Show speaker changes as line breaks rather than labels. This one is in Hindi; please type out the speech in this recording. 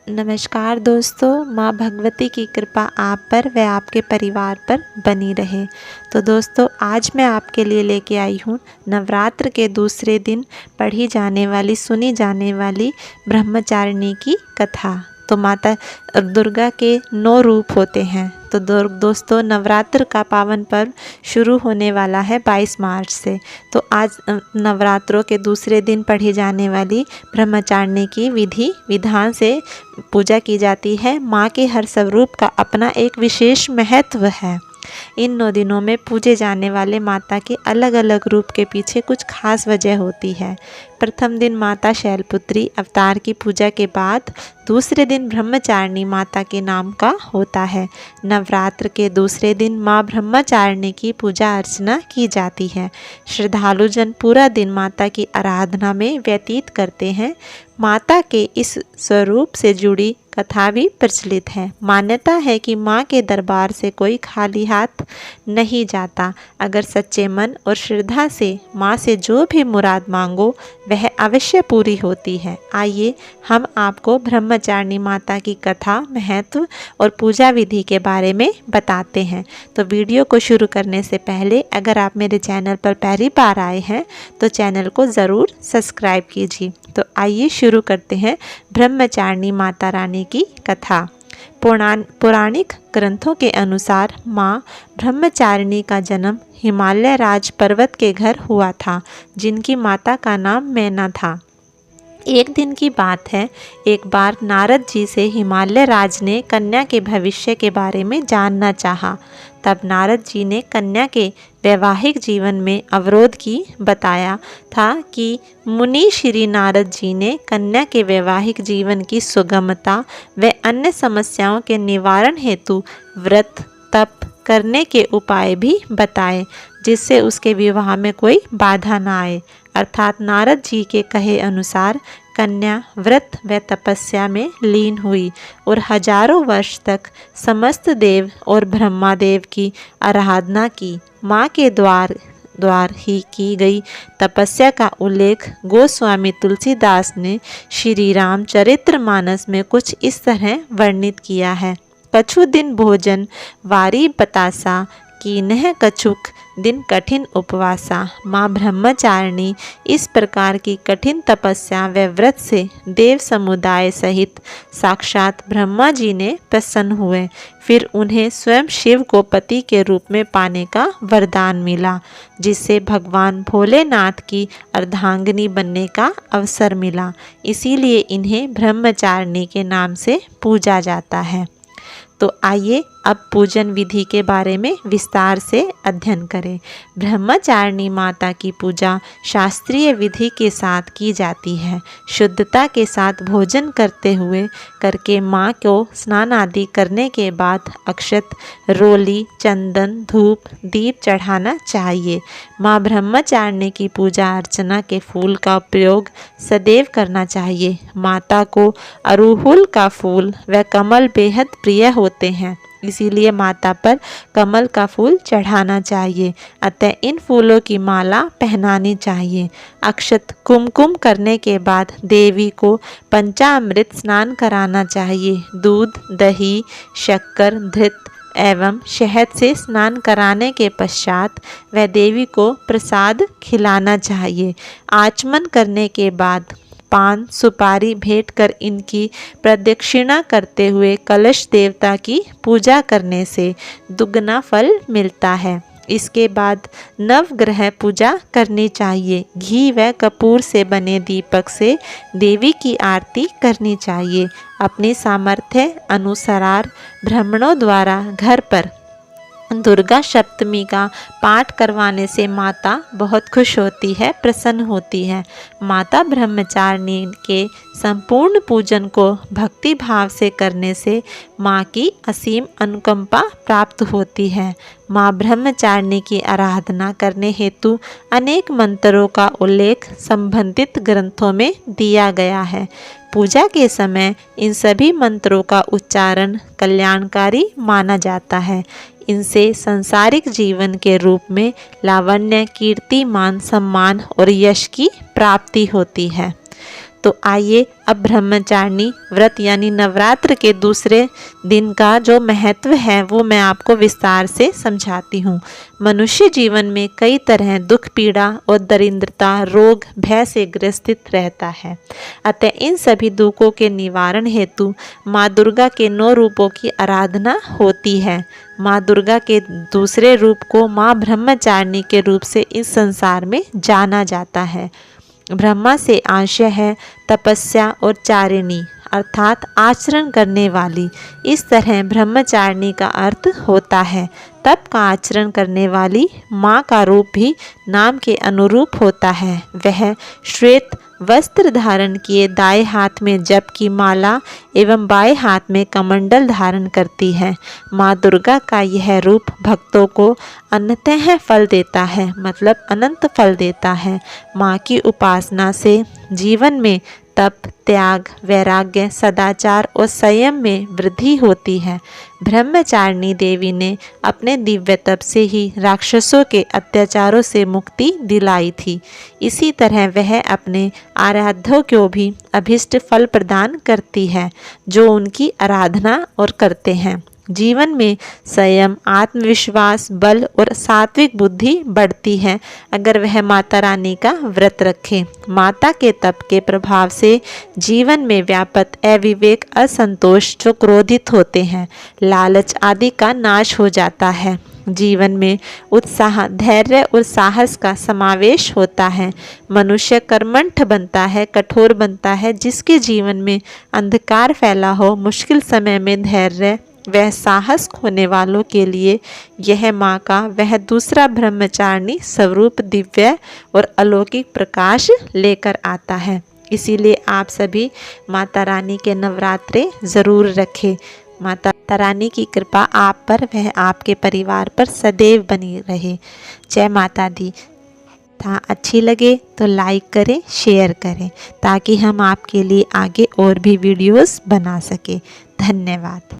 नमस्कार दोस्तों, माँ भगवती की कृपा आप पर व आपके परिवार पर बनी रहे। तो दोस्तों, आज मैं आपके लिए लेके आई हूँ नवरात्र के दूसरे दिन पढ़ी जाने वाली, सुनी जाने वाली ब्रह्मचारिणी की कथा। तो माता दुर्गा के 9 रूप होते हैं। तो दोस्तों, नवरात्र का पावन पर्व शुरू होने वाला है 22 मार्च से। तो आज नवरात्रों के दूसरे दिन पढ़ी जाने वाली ब्रह्मचारिणी की विधि विधान से पूजा की जाती है। माँ के हर स्वरूप का अपना एक विशेष महत्व है। इन 9 दिनों में पूजे जाने वाले माता के अलग अलग रूप के पीछे कुछ खास वजह होती है। प्रथम दिन माता शैलपुत्री अवतार की पूजा के बाद दूसरे दिन ब्रह्मचारिणी माता के नाम का होता है। नवरात्र के दूसरे दिन माँ ब्रह्मचारिणी की पूजा अर्चना की जाती है। श्रद्धालुजन पूरा दिन माता की आराधना में व्यतीत करते हैं। माता के इस स्वरूप से जुड़ी कथा भी प्रचलित है। मान्यता है कि माँ के दरबार से कोई खाली हाथ नहीं जाता। अगर सच्चे मन और श्रद्धा से माँ से जो भी मुराद मांगो वह अवश्य पूरी होती है। आइए हम आपको ब्रह्मचारिणी माता की कथा, महत्व और पूजा विधि के बारे में बताते हैं। तो वीडियो को शुरू करने से पहले अगर आप मेरे चैनल पर पहली बार आए हैं तो चैनल को ज़रूर सब्सक्राइब कीजिए। तो आइए शुरू करते हैं ब्रह्मचारिणी माता रानी की कथा। पौराणिक ग्रंथों के अनुसार माँ ब्रह्मचारिणी का जन्म हिमालय राज पर्वत के घर हुआ था, जिनकी माता का नाम मैना था। एक दिन की बात है, एक बार नारद जी से हिमालय राज ने कन्या के भविष्य के बारे में जानना चाहा। तब नारद जी ने कन्या के वैवाहिक जीवन में अवरोध की बताया था कि मुनि श्री नारद जी ने कन्या के वैवाहिक जीवन की सुगमता व अन्य समस्याओं के निवारण हेतु व्रत तप करने के उपाय भी बताए, जिससे उसके विवाह में कोई बाधा न आए। अर्थात नारद जी के कहे अनुसार कन्या व्रत व तपस्या में लीन हुई और हजारों वर्ष तक समस्त देव और ब्रह्मादेव की आराधना की। माँ के द्वार ही की गई तपस्या का उल्लेख गोस्वामी तुलसीदास ने श्री रामचरितमानस में कुछ इस तरह वर्णित किया है। कछु दिन भोजन वारी बतासा, कीन्ह कछुक दिन कठिन उपवासा। माँ ब्रह्मचारिणी इस प्रकार की कठिन तपस्या व व्रत से देव समुदाय सहित साक्षात ब्रह्मा जी ने प्रसन्न हुए। फिर उन्हें स्वयं शिव को पति के रूप में पाने का वरदान मिला, जिससे भगवान भोलेनाथ की अर्धांगिनी बनने का अवसर मिला। इसीलिए इन्हें ब्रह्मचारिणी के नाम से पूजा जाता है। तो आइए अब पूजन विधि के बारे में विस्तार से अध्ययन करें। ब्रह्मचारिणी माता की पूजा शास्त्रीय विधि के साथ की जाती है। शुद्धता के साथ भोजन करके माँ को स्नान आदि करने के बाद अक्षत, रोली, चंदन, धूप, दीप चढ़ाना चाहिए। माँ ब्रह्मचारिणी की पूजा अर्चना के फूल का प्रयोग सदैव करना चाहिए। माता को अड़हुल का फूल व कमल बेहद प्रिय होते हैं, इसीलिए माता पर कमल का फूल चढ़ाना चाहिए। अतः इन फूलों की माला पहनानी चाहिए। अक्षत कुमकुम करने के बाद देवी को पंचामृत स्नान कराना चाहिए। दूध, दही, शक्कर, घृत एवं शहद से स्नान कराने के पश्चात वह देवी को प्रसाद खिलाना चाहिए। आचमन करने के बाद पान सुपारी भेंट कर इनकी प्रदक्षिणा करते हुए कलश देवता की पूजा करने से दुगना फल मिलता है। इसके बाद नवग्रह पूजा करनी चाहिए। घी व कपूर से बने दीपक से देवी की आरती करनी चाहिए। अपनी सामर्थ्य अनुसार ब्राह्मणों द्वारा घर पर दुर्गा सप्तमी का पाठ करवाने से माता बहुत खुश होती है, प्रसन्न होती है। माता ब्रह्मचारिणी के संपूर्ण पूजन को भक्ति भाव से करने से माँ की असीम अनुकंपा प्राप्त होती है। माँ ब्रह्मचारिणी की आराधना करने हेतु अनेक मंत्रों का उल्लेख संबंधित ग्रंथों में दिया गया है। पूजा के समय इन सभी मंत्रों का उच्चारण कल्याणकारी माना जाता है। इनसे सांसारिक जीवन के रूप में लावण्य, कीर्ति, मान सम्मान और यश की प्राप्ति होती है। तो आइए अब ब्रह्मचारिणी व्रत यानी नवरात्र के दूसरे दिन का जो महत्व है वो मैं आपको विस्तार से समझाती हूँ। मनुष्य जीवन में कई तरह दुख, पीड़ा और दरिद्रता, रोग, भय से ग्रसित रहता है। अतः इन सभी दुखों के निवारण हेतु माँ दुर्गा के 9 रूपों की आराधना होती है। माँ दुर्गा के दूसरे रूप को माँ ब्रह्मचारिणी के रूप से इस संसार में जाना जाता है। ब्रह्मा से आशय है तपस्या और चारिणी अर्थात आचरण करने वाली। इस तरह ब्रह्मचारिणी का अर्थ होता है तप का आचरण करने वाली। माँ का रूप भी नाम के अनुरूप होता है। वह श्वेत वस्त्र धारण किए दाएं हाथ में जप की माला एवं बाएं हाथ में कमंडल धारण करती है। माँ दुर्गा का यह रूप भक्तों को अनंतः फल देता है, मतलब अनंत फल देता है। माँ की उपासना से जीवन में तप, त्याग, वैराग्य, सदाचार और संयम में वृद्धि होती है। ब्रह्मचारिणी देवी ने अपने दिव्य तप से ही राक्षसों के अत्याचारों से मुक्ति दिलाई थी। इसी तरह वह अपने आराध्यों को भी अभिष्ट फल प्रदान करती है जो उनकी आराधना और करते हैं। जीवन में संयम, आत्मविश्वास, बल और सात्विक बुद्धि बढ़ती है अगर वह माता रानी का व्रत रखे। माता के तप के प्रभाव से जीवन में व्याप्त अविवेक, असंतोष, जो क्रोधित होते हैं, लालच आदि का नाश हो जाता है। जीवन में उत्साह, धैर्य और साहस का समावेश होता है। मनुष्य कर्मठ बनता है, कठोर बनता है। जिसके जीवन में अंधकार फैला हो, मुश्किल समय में धैर्य वह साहस खोने वालों के लिए यह माँ का वह दूसरा ब्रह्मचारिणी स्वरूप दिव्य और अलौकिक प्रकाश लेकर आता है। इसीलिए आप सभी माता रानी के नवरात्रे ज़रूर रखें। माता रानी की कृपा आप पर वह आपके परिवार पर सदैव बनी रहे। जय माता दी। अच्छी लगे तो लाइक करें, शेयर करें ताकि हम आपके लिए आगे और भी वीडियोस बना सकें। धन्यवाद।